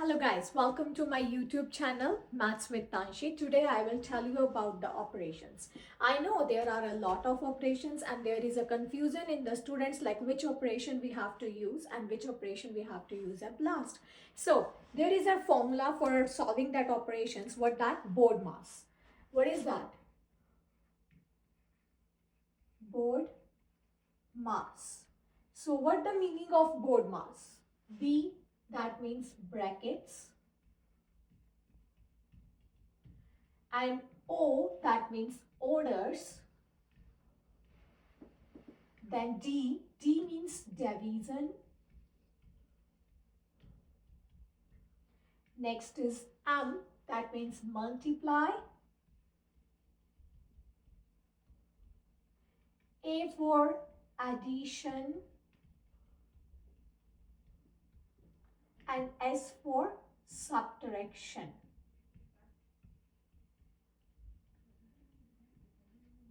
Hello guys, welcome to my YouTube channel Maths with Tanshi. Today I will tell you about the operations. I know there are a lot of operations and there is a confusion in the students like which operation we have to use and which operation we have to use at last. So there is a formula for solving that operations. What that? BODMAS. What is that? BODMAS. So what the meaning of BODMAS? B, that means brackets, and O, that means orders. Then D means division. Next is M, that means multiply. A for addition, and S for subtraction.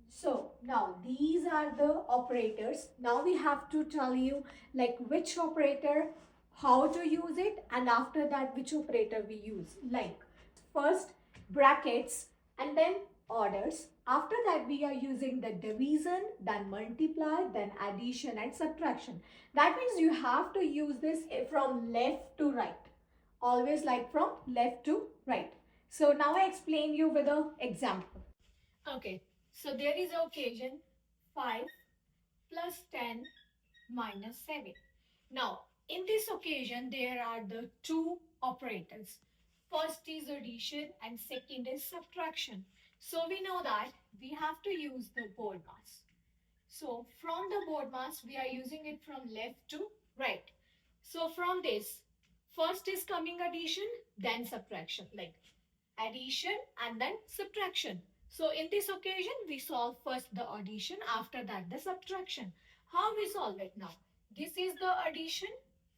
So now these are the operators. Now we have to tell you like which operator, how to use it, and after that which operator we use. Like first brackets and then orders. After that we are using the division, then multiply, then addition and subtraction. That means you have to use this from left to right. Always like from left to right. So now I explain you with an example. Okay. So there is an occasion 5 plus 10 minus 7. Now in this occasion there are the two operators. First is addition and second is subtraction. So we know that we have to use the BODMAS. So from the BODMAS we are using it from left to right. So from this first is coming addition then subtraction, like addition and then subtraction. So in this occasion, we solve first the addition, after that the subtraction. How we solve it now? This is the addition,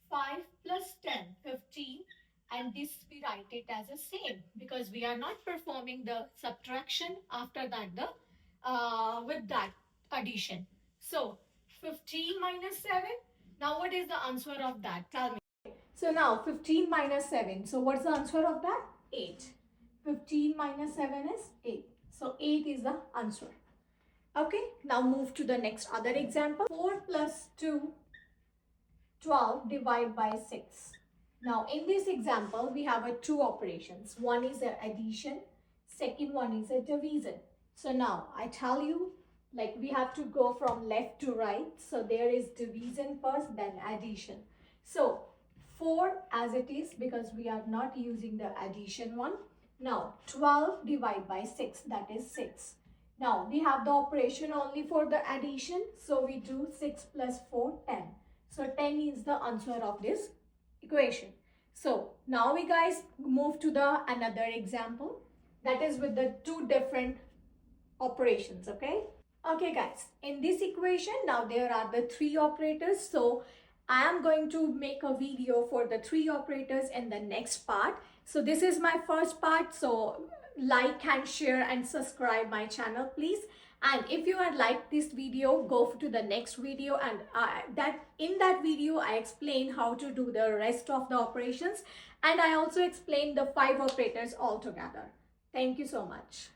5 plus 10, 15, and this we write it as a same because we are not performing the subtraction after that the with that addition. So 15 minus 7. Now what is the answer of that? Tell me. So now 15 minus 7. So what's the answer of that? 8. 15 minus 7 is 8. So 8 is the answer. Okay, now move to the next other example. 4 plus 2, 12 divided by 6. Now in this example, we have two operations. One is an addition, second one is a division. So now I tell you, like we have to go from left to right. So there is division first, then addition. So 4 as it is because we are not using the addition one. Now 12 divided by 6, that is 6. Now we have the operation only for the addition. So we do 6 plus 4, 10. So 10 is the answer of this equation. So now we guys move to the another example that is with the two different operations. Okay guys, in this equation now there are the three operators. So I am going to make a video for the three operators in the next part. So this is my first part. So like and share and subscribe my channel please. And if you had liked this video, go to the next video, and in that video I explain how to do the rest of the operations, and I also explain the 5 operators altogether. Thank you so much.